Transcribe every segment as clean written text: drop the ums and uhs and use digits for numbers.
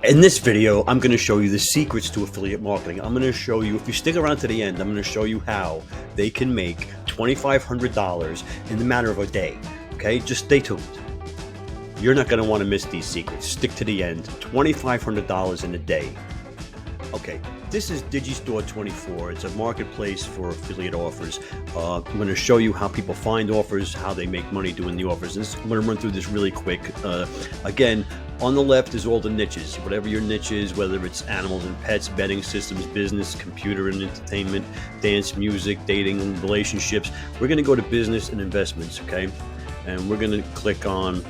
In this video, I'm going to show you the secrets to affiliate marketing. I'm going to show you, if you stick around to the end, I'm going to show you how they can make $2,500 in the matter of a day. Okay, just stay tuned. You're not going to want to miss these secrets. Stick to the end. $2,500 in a day. Okay, this is Digistore24. It's a marketplace for affiliate offers. I'm going to show you how people find offers, how they make money doing the offers. I'm going to run through this really quick. Again, on the left is all the niches. Whatever your niche is, whether it's animals and pets, betting systems, business, computer and entertainment, dance, music, dating and relationships. We're going to go to business and investments, okay? And we're going to click on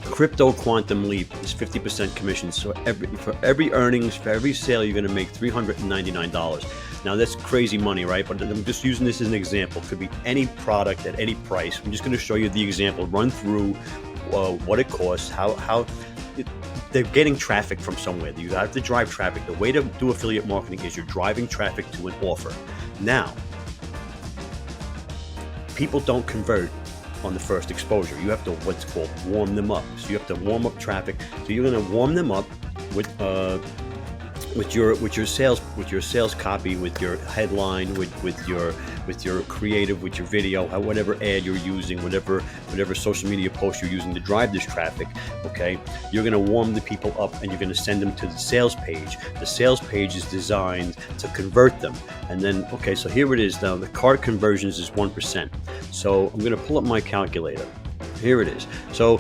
Crypto Quantum Leap. Is 50% commission. So for every earnings, for every sale, you're going to make $399. Now that's crazy money, right? But I'm just using this as an example. It could be any product at any price. I'm just going to show you the example, run through what it costs, how they're getting traffic from somewhere. You have to drive traffic. The way to do affiliate marketing is you're driving traffic to an offer. Now, people don't convert on the first exposure. You have to what's called warm them up. So you have to warm up traffic. So you're going to warm them up with your sales copy, with your headline, with your creative, with your video, whatever ad you're using, whatever social media post you're using to drive this traffic. Okay, you're going to warm the people up and you're going to send them to the sales page. The sales page is designed to convert them. And then, okay, so here it is. Now the cart conversions is 1%. So I'm going to pull up my calculator. Here it is. So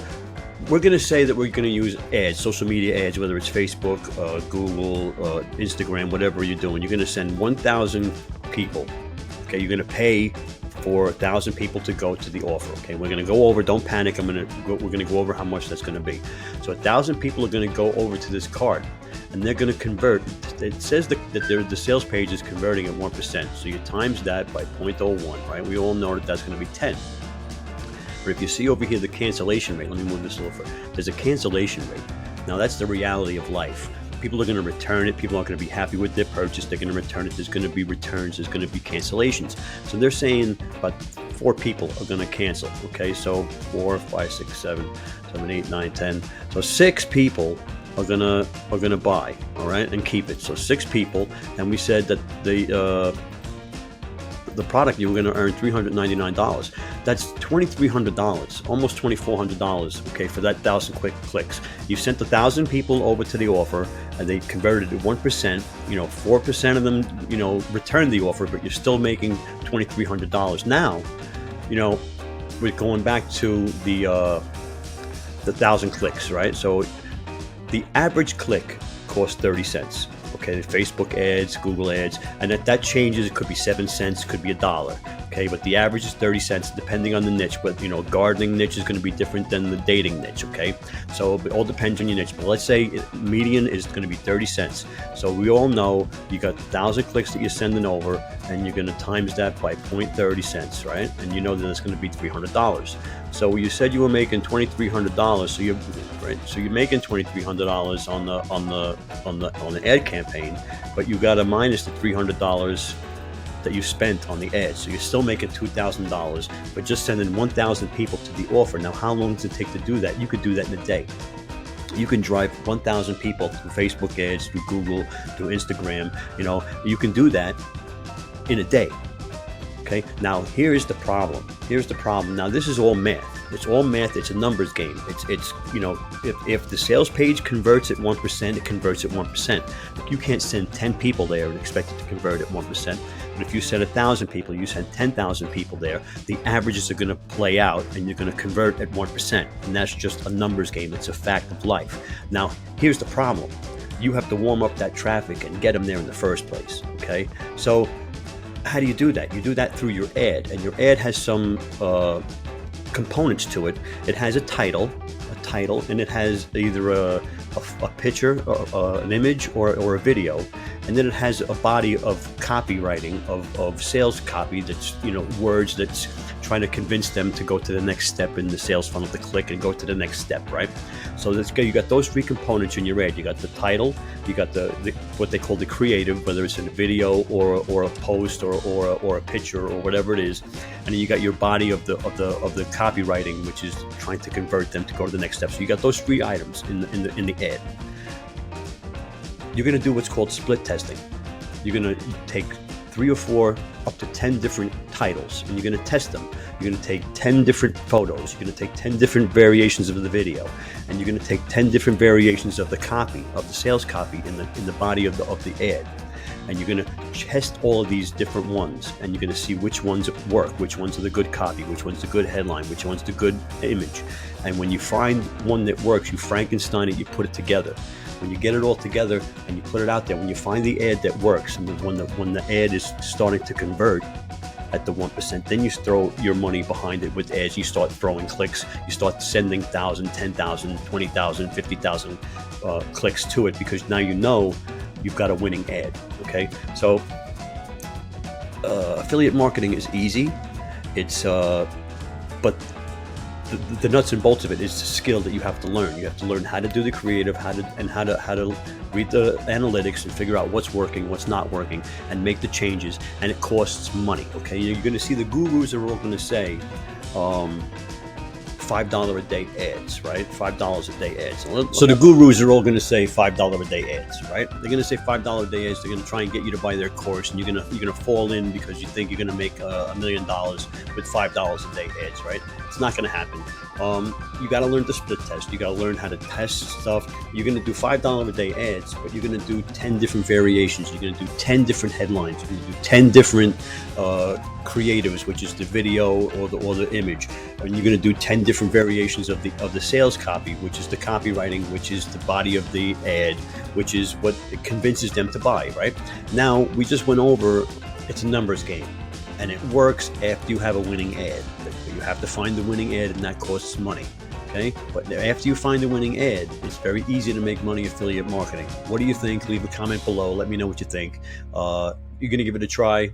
we're going to say that we're going to use ads, social media ads, whether it's Facebook, Google, Instagram, whatever you're doing. You're going to send 1,000 people. Okay, you're going to pay for 1,000 people to go to the offer. Okay, we're going to go over. Don't panic. We're going to go over how much that's going to be. So 1,000 people are going to go over to this cart, and they're going to convert. It says that the sales page is converting at 1%. So you times that by 0.01, right? We all know that that's going to be 10. But if you see over here the cancellation rate, let me move this over. There's a cancellation rate. Now that's the reality of life. People are going to return it. People aren't going to be happy with their purchase. They're going to return it. There's going to be returns. There's going to be cancellations. So they're saying about 4 people are going to cancel. Okay, so 4, 5, 6, 7, 8, 9, 10. So 6 people are gonna buy, all right, and keep it. So 6 people, and we said that the product you were going to earn $399. That's $2,300, almost $2,400. Okay, for that 1,000 quick clicks. You sent 1,000 people over to the offer, and they converted at 1%. 4% of them, returned the offer, but you're still making $2,300. Now, we're going back to the 1,000 clicks, right? So the average click costs 30 cents. Okay, Facebook ads, Google ads, and that changes. It could be 7 cents, could be $1. Okay, but the average is 30 cents depending on the niche. But gardening niche is going to be different than the dating niche. Okay, so it all depends on your niche. But let's say median is going to be 30 cents. So we all know you got 1,000 clicks that you're sending over, and you're going to times that by 0.30 cents, right? And you know that it's going to be $300. So you said you were making $2,300. So you're making $2,300 on the ad campaign, but you got to minus the $300 that you spent on the ad. So you're still making $2,000, but just sending 1,000 people to the offer. Now, how long does it take to do that? You could do that in a day. You can drive 1,000 people through Facebook ads, through Google, through Instagram. You can do that in a day. Okay. Now, here's the problem. Now, this is all math. It's all math. It's a numbers game. It's if the sales page converts at 1%, it converts at 1%. You can't send 10 people there and expect it to convert at 1%. But if you send 1,000 people, you send 10,000 people there, the averages are going to play out, and you're going to convert at 1%. And that's just a numbers game. It's a fact of life. Now, here's the problem. You have to warm up that traffic and get them there in the first place. Okay, so how do you do that? You do that through your ad, and your ad has some components to it. It has a title, and it has either a picture, an image, or a video, and then it has a body of copywriting of sales copy that's words that's trying to convince them to go to the next step in the sales funnel, to click and go to the next step, right? So you got those 3 components in your ad. You got the title, you got the what they call the creative, whether it's in a video or a post or a picture or whatever it is, and then you got your body of the copywriting, which is trying to convert them to go to the next step. So you got those 3 items in the ad. you're going to do what's called split testing. You're going to take 3 or 4 up to 10 different titles, and you're going to test them. You're going to take 10 different photos. You're going to take 10 different variations of the video, and you're going to take 10 different variations of the copy, of the sales copy in the body of the ad. And you're going to test all of these different ones, and you're going to see which ones work, which ones are the good copy, which one's the good headline, which one's the good image. And when you find one that works, you Frankenstein it, you put it together. When you get it all together and you put it out there, when you find the ad that works, and when the ad is starting to convert at the 1%, then you throw your money behind it with ads. You start throwing clicks. You start sending 1,000, 10,000, 20,000, 50,000 clicks to it, because now you know you've got a winning ad. Okay, so affiliate marketing is easy. It's but the nuts and bolts of it is the skill that you have to learn. You have to learn how to do the creative, how to read the analytics and figure out what's working, what's not working, and make the changes. And it costs money. Okay, you're going to see the gurus are all going to say $5 a day ads, right? $5 a day ads. So the gurus are all going to say $5 a day ads, right? They're going to say $5 a day ads. They're going to try and get you to buy their course, and you're going to fall in because you think you're going to make $1 million with $5 a day ads, right? It's not going to happen. You got to learn to split test. You got to learn how to test stuff. You're going to do $5 a day ads, but you're going to do 10 different variations. You're going to do 10 different headlines. You're going to do 10 different creatives, which is the video or the image. And you're going to do 10 different variations of the sales copy, which is the copywriting, which is the body of the ad, which is what convinces them to buy, right? Now, we just went over, it's a numbers game, and it works after you have a winning ad. You have to find the winning ad, and that costs money. Okay, but after you find the winning ad, it's very easy to make money affiliate marketing. What do you think? Leave a comment below. Let me know what you think. You're going to give it a try.